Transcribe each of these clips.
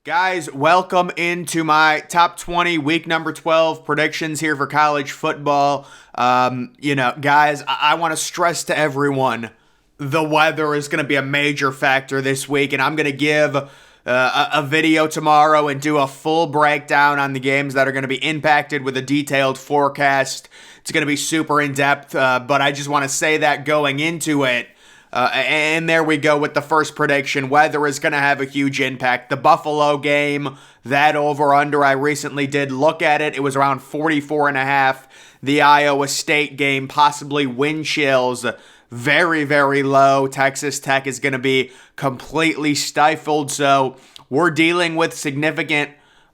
Guys, welcome into my top 20 week number 12 predictions here for college football. Guys, I want to stress to everyone, the weather is going to be a major factor this week, and I'm going to give a video tomorrow and do a full breakdown on the games that are going to be impacted with a detailed forecast. It's going to be super in-depth, but I just want to say that going into it. And there we go with the first prediction. Weather is going to have a huge impact. The Buffalo game, that over-under, I recently did look at it. It was around 44.5. The Iowa State game, possibly wind chills, very, very low. Texas Tech is going to be completely stifled. So we're dealing with significant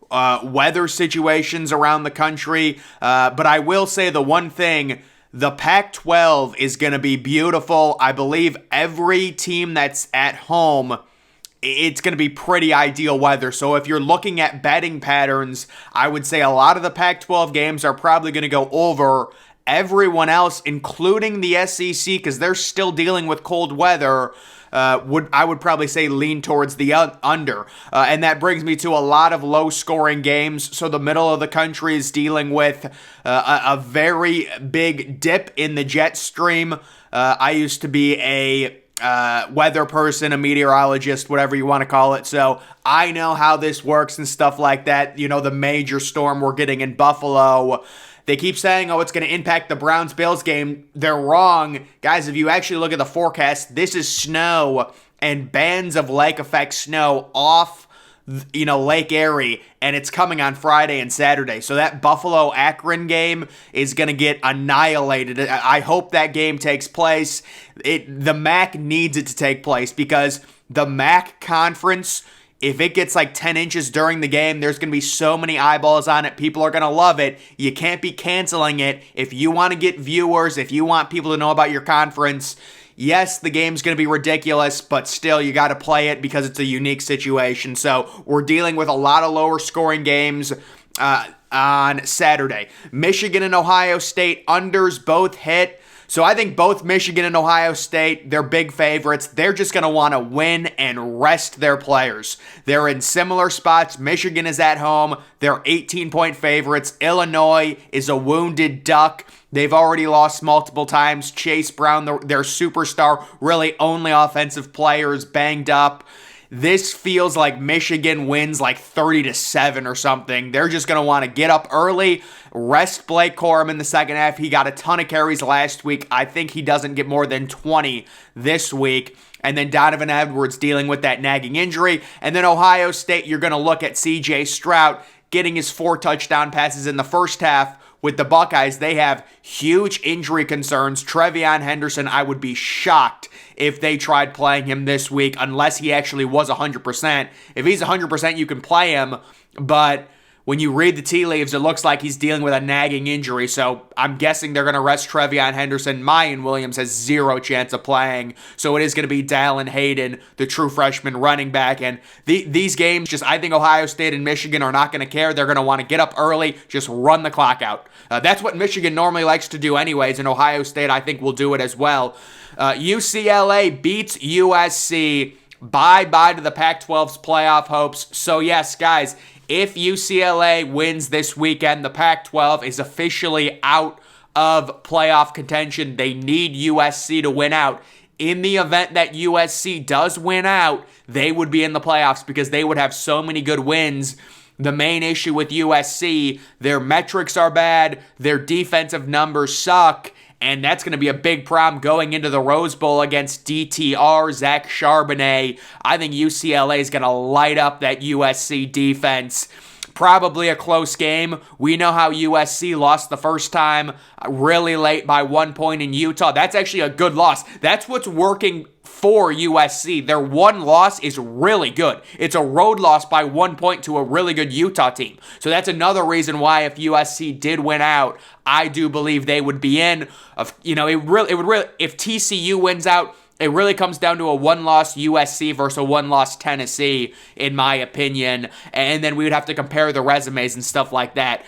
weather situations around the country. But I will say the one thing, the Pac-12 is going to be beautiful. I believe every team that's at home, it's going to be pretty ideal weather. So if you're looking at betting patterns, I would say a lot of the Pac-12 games are probably going to go over. Everyone else, including the SEC, because they're still dealing with cold weather, I would probably say lean towards the under. And that brings me to a lot of low-scoring games. So the middle of the country is dealing with a very big dip in the jet stream. I used to be a weather person, a meteorologist, whatever you want to call it. So I know how this works and stuff like that. You know, the major storm we're getting in Buffalo, they keep saying, oh, it's going to impact the Browns-Bills game. They're wrong. Guys, if you actually look at the forecast, this is snow and bands of lake effect snow off, Lake Erie, and it's coming on Friday and Saturday. So that Buffalo-Akron game is going to get annihilated. I hope that game takes place. The MAC needs it to take place because the MAC conference, if it gets like 10 inches during the game, there's going to be so many eyeballs on it. People are going to love it. You can't be canceling it. If you want to get viewers, if you want people to know about your conference, yes, the game's going to be ridiculous, but still, you got to play it because it's a unique situation. So we're dealing with a lot of lower scoring games on Saturday. Michigan and Ohio State unders both hit. So I think both Michigan and Ohio State, they're big favorites. They're just going to want to win and rest their players. They're in similar spots. Michigan is at home. They're 18-point favorites. Illinois is a wounded duck. They've already lost multiple times. Chase Brown, their superstar, really only offensive player, is banged up. This feels like Michigan wins like 30-7 or something. They're just going to want to get up early, rest Blake Corum in the second half. He got a ton of carries last week. I think he doesn't get more than 20 this week. And then Donovan Edwards dealing with that nagging injury. And then Ohio State, you're going to look at C.J. Stroud getting his 4 touchdown passes in the first half. With the Buckeyes, they have huge injury concerns. Trevion Henderson, I would be shocked if they tried playing him this week unless he actually was 100%. If he's 100%, you can play him, but when you read the tea leaves, it looks like he's dealing with a nagging injury, so I'm guessing they're going to rest Trevion Henderson. Mayan Williams has 0 chance of playing, so it is going to be Dallin Hayden, the true freshman running back, and these games, I think Ohio State and Michigan are not going to care. They're going to want to get up early, just run the clock out. That's what Michigan normally likes to do anyways, and Ohio State, I think, will do it as well. UCLA beats USC. Bye-bye to the Pac-12's playoff hopes. So yes, guys, if UCLA wins this weekend, the Pac-12 is officially out of playoff contention. They need USC to win out. In the event that USC does win out, they would be in the playoffs because they would have so many good wins. The main issue with USC, their metrics are bad, their defensive numbers suck, and that's going to be a big problem going into the Rose Bowl against DTR, Zach Charbonnet. I think UCLA is going to light up that USC defense. Probably a close game. We know how USC lost the first time really late by 1 point in Utah. That's actually a good loss. That's what's working for USC. Their one loss is really good. It's a road loss by 1 point to a really good Utah team. So that's another reason why if USC did win out, I do believe they would be in. If TCU wins out, it really comes down to a one-loss USC versus a one-loss Tennessee, in my opinion. And then we would have to compare the resumes and stuff like that.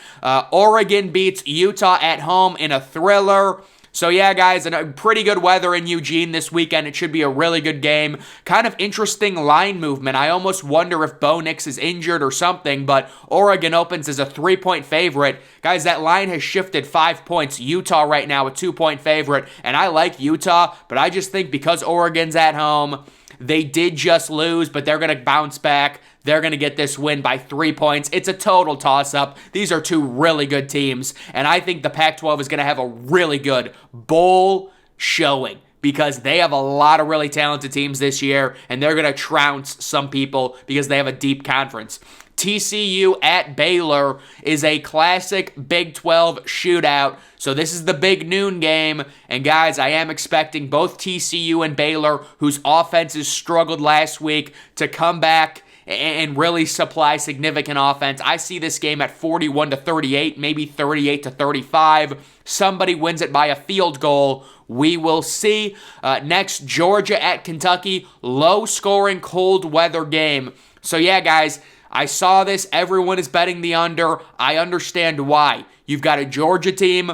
Oregon beats Utah at home in a thriller. So yeah, guys, a pretty good weather in Eugene this weekend. It should be a really good game. Kind of interesting line movement. I almost wonder if Bo Nix is injured or something, but Oregon opens as a 3-point favorite. Guys, that line has shifted 5 points. Utah right now a 2-point favorite, and I like Utah, but I just think because Oregon's at home, they did just lose, but they're going to bounce back. They're going to get this win by 3 points. It's a total toss-up. These are two really good teams, and I think the Pac-12 is going to have a really good bowl showing because they have a lot of really talented teams this year, and they're going to trounce some people because they have a deep conference. TCU at Baylor is a classic Big 12 shootout. So this is the big noon game. And guys, I am expecting both TCU and Baylor, whose offenses struggled last week, to come back and really supply significant offense. I see this game at 41-38, maybe 38-35. Somebody wins it by a field goal. We will see. Next, Georgia at Kentucky. Low-scoring, cold-weather game. So yeah, guys, I saw this. Everyone is betting the under. I understand why. You've got a Georgia team.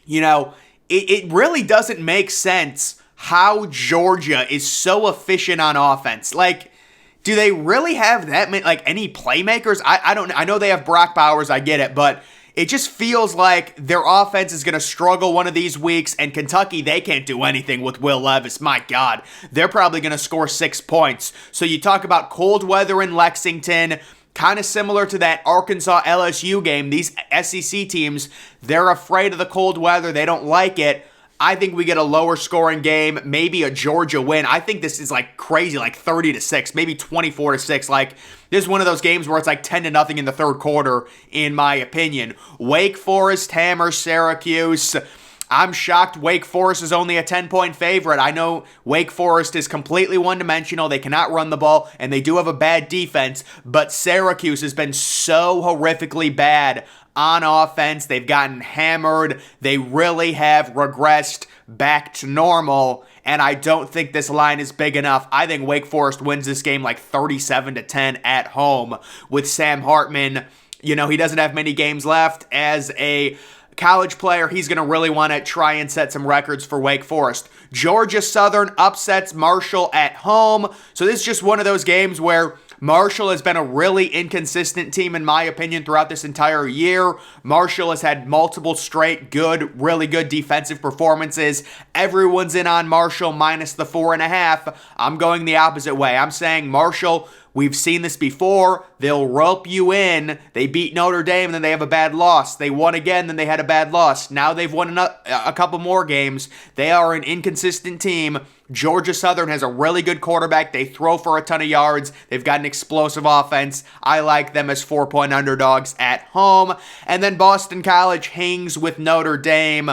You know, it really doesn't make sense how Georgia is so efficient on offense. Like, do they really have that many, like, any playmakers? I don't know. I know they have Brock Bowers. I get it. But it just feels like their offense is going to struggle one of these weeks, and Kentucky, they can't do anything with Will Levis. My God, they're probably going to score 6 points. So you talk about cold weather in Lexington, kind of similar to that Arkansas-LSU game. These SEC teams, they're afraid of the cold weather. They don't like it. I think we get a lower scoring game, maybe a Georgia win. I think this is like crazy, like 30-6, maybe 24-6. Like, this is one of those games where it's like 10-0 in the third quarter, in my opinion. Wake Forest hammers Syracuse. I'm shocked Wake Forest is only a 10-point favorite. I know Wake Forest is completely one-dimensional. They cannot run the ball, and they do have a bad defense, but Syracuse has been so horrifically bad on offense. They've gotten hammered. They really have regressed back to normal, and I don't think this line is big enough. I think Wake Forest wins this game like 37-10 at home with Sam Hartman. You know, he doesn't have many games left as a college player. He's going to really want to try and set some records for Wake Forest. Georgia Southern upsets Marshall at home. So this is just one of those games where Marshall has been a really inconsistent team, in my opinion, throughout this entire year. Marshall has had multiple straight really good defensive performances. Everyone's in on Marshall minus the 4.5. I'm going the opposite way. I'm saying Marshall, we've seen this before. They'll rope you in. They beat Notre Dame, then they have a bad loss. They won again, then they had a bad loss. Now they've won a couple more games. They are an inconsistent team. Georgia Southern has a really good quarterback. They throw for a ton of yards. They've got an explosive offense. I like them as 4-point underdogs at home. And then Boston College hangs with Notre Dame.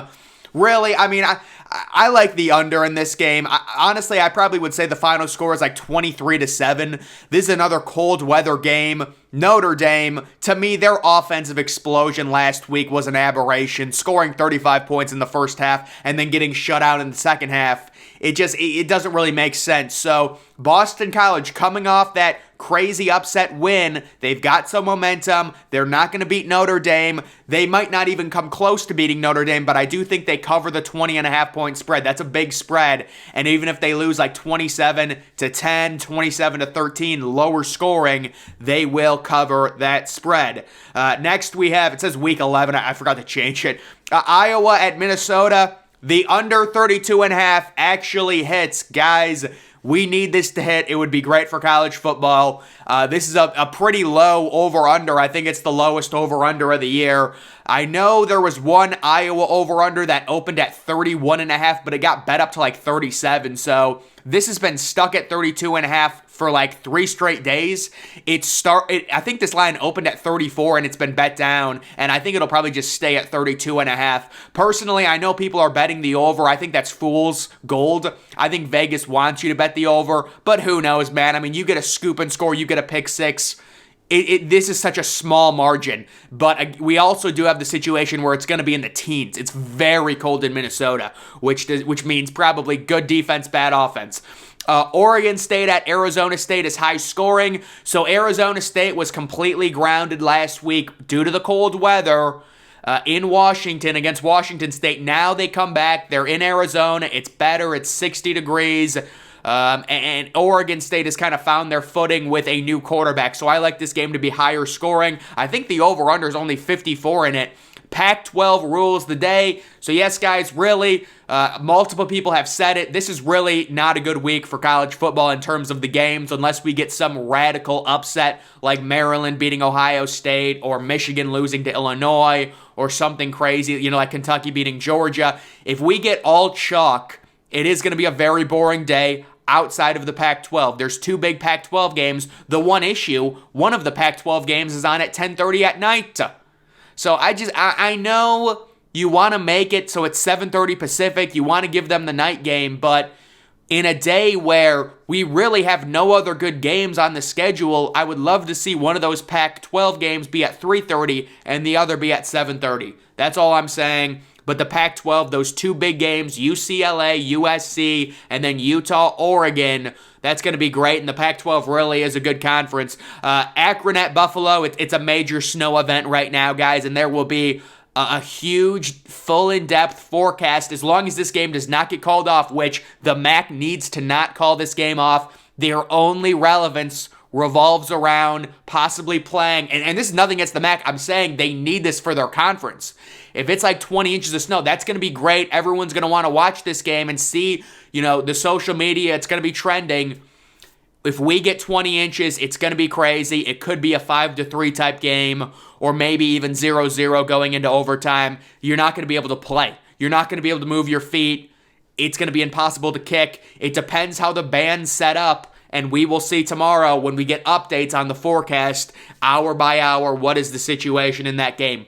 Really, I mean, I like the under in this game. Honestly, I probably would say the final score is like 23-7. This is another cold weather game. Notre Dame, to me, their offensive explosion last week was an aberration, scoring 35 points in the first half and then getting shut out in the second half. It doesn't really make sense. So Boston College coming off that crazy upset win, they've got some momentum. They're not going to beat Notre Dame. They might not even come close to beating Notre Dame, but I do think they cover the 20.5-point spread. That's a big spread. And even if they lose like 27-10, 27-13, lower scoring, they will cover that spread. Next we have, it says week 11. I forgot to change it. Iowa at Minnesota. The under 32.5 actually hits. Guys, we need this to hit. It would be great for college football. This is a pretty low over-under. I think it's the lowest over-under of the year. I know there was one Iowa over-under that opened at 31.5, but it got bet up to like 37. So this has been stuck at 32.5 for like 3 straight days. I think this line opened at 34 and it's been bet down, and I think it'll probably just stay at 32.5. Personally, I know people are betting the over. I think that's fool's gold. I think Vegas wants you to bet the over, but who knows, man? I mean, you get a scoop and score, you get a pick six. This is such a small margin, but we also do have the situation where it's going to be in the teens. It's very cold in Minnesota, which means probably good defense, bad offense. Oregon State at Arizona State is high scoring, so Arizona State was completely grounded last week due to the cold weather. in Washington against Washington State. Now they come back. They're in Arizona. It's better. It's 60 degrees. And Oregon State has kind of found their footing with a new quarterback. So I like this game to be higher scoring. I think the over-under is only 54 in it. Pac-12 rules the day. So yes, guys, really, multiple people have said it. This is really not a good week for college football in terms of the games unless we get some radical upset like Maryland beating Ohio State or Michigan losing to Illinois or something crazy, like Kentucky beating Georgia. If we get all chalk, it is going to be a very boring day outside of the Pac-12. There's two big Pac-12 games. The one issue, one of the Pac-12 games is on at 10:30 at night. So I know you want to make it so it's 7:30 Pacific. You want to give them the night game, but in a day where we really have no other good games on the schedule, I would love to see one of those Pac-12 games be at 3:30 and the other be at 7:30. That's all I'm saying. But the Pac-12, those two big games, UCLA, USC, and then Utah, Oregon, that's going to be great. And the Pac-12 really is a good conference. Akron at Buffalo, it's a major snow event right now, guys, and there will be a huge, full, in-depth forecast as long as this game does not get called off, which the MAC needs to not call this game off. Their only relevance revolves around possibly playing, and this is nothing against the MAC, I'm saying they need this for their conference. If it's like 20 inches of snow, that's going to be great. Everyone's going to want to watch this game and see, the social media, it's going to be trending. If we get 20 inches, it's going to be crazy. It could be a 5-3 type game, or maybe even 0-0 going into overtime. You're not going to be able to play. You're not going to be able to move your feet. It's going to be impossible to kick. It depends how the band's set up. And we will see tomorrow when we get updates on the forecast, hour by hour, what is the situation in that game.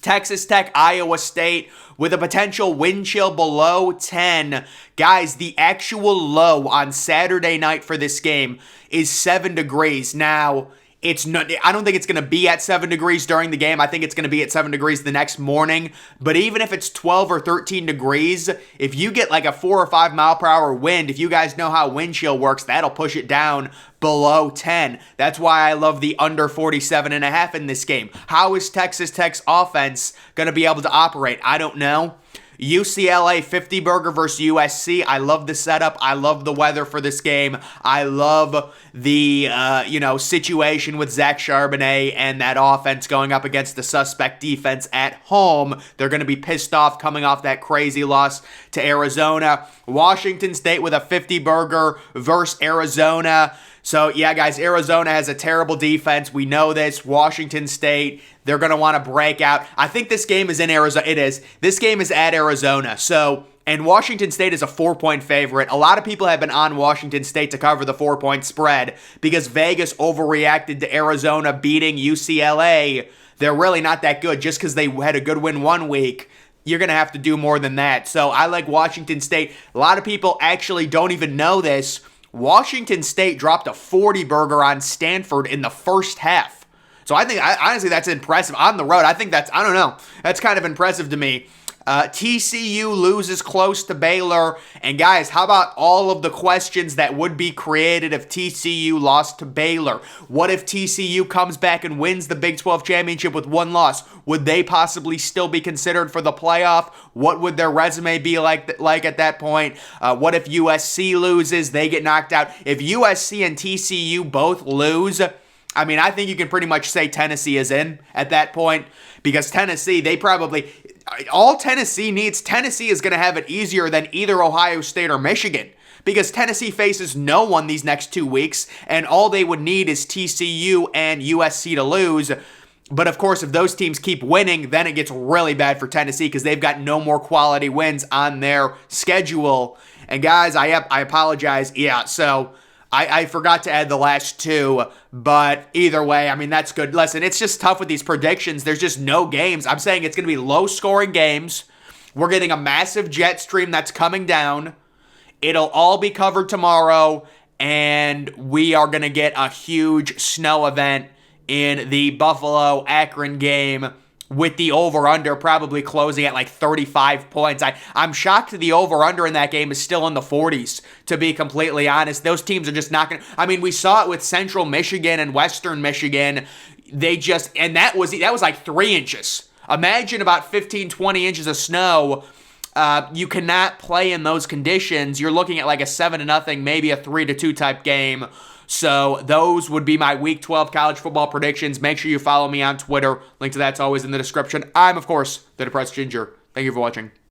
Texas Tech, Iowa State, with a potential wind chill below 10. Guys, the actual low on Saturday night for this game is 7 degrees. Now, I don't think it's going to be at 7 degrees during the game. I think it's going to be at 7 degrees the next morning. But even if it's 12 or 13 degrees, if you get like a 4 or 5 mile per hour wind, if you guys know how wind chill works, that'll push it down below 10. That's why I love the under 47.5 in this game. How is Texas Tech's offense going to be able to operate? I don't know. UCLA 50 burger versus USC. I love the setup. I love the weather for this game. I love the situation with Zach Charbonnet and that offense going up against the suspect defense at home. They're going to be pissed off coming off that crazy loss to Arizona. Washington State with a 50 burger versus Arizona. So, yeah, guys, Arizona has a terrible defense. We know this. Washington State, they're going to want to break out. I think this game is in Arizona. It is. This game is at Arizona. And Washington State is a 4-point favorite. A lot of people have been on Washington State to cover the 4-point spread because Vegas overreacted to Arizona beating UCLA. They're really not that good. Just because they had a good win one week, you're going to have to do more than that. So, I like Washington State. A lot of people actually don't even know this. Washington State dropped a 40 burger on Stanford in the first half. So honestly, that's impressive. On the road, I think that's kind of impressive to me. TCU loses close to Baylor. And guys, how about all of the questions that would be created if TCU lost to Baylor? What if TCU comes back and wins the Big 12 championship with one loss? Would they possibly still be considered for the playoff? What would their resume be like at that point? What if USC loses? They get knocked out. If USC and TCU both lose, I think you can pretty much say Tennessee is in at that point because Tennessee, all Tennessee needs, Tennessee is going to have it easier than either Ohio State or Michigan because Tennessee faces no one these next 2 weeks, and all they would need is TCU and USC to lose. But of course, if those teams keep winning, then it gets really bad for Tennessee because they've got no more quality wins on their schedule. And guys, I apologize. Yeah, so I forgot to add the last two, but either way, that's good. Listen, it's just tough with these predictions. There's just no games. I'm saying it's going to be low-scoring games. We're getting a massive jet stream that's coming down. It'll all be covered tomorrow, and we are going to get a huge snow event in the Buffalo-Akron game with the over-under probably closing at like 35 points. I'm shocked the over-under in that game is still in the 40s, to be completely honest. Those teams are just not going to... we saw it with Central Michigan and Western Michigan. And that was like 3 inches Imagine about 15, 20 inches of snow. You cannot play in those conditions. You're looking at like a 7-0, maybe a 3-2 type game. So those would be my Week 12 college football predictions. Make sure you follow me on Twitter. Link to that's always in the description. I'm, of course, the Depressed Ginger. Thank you for watching.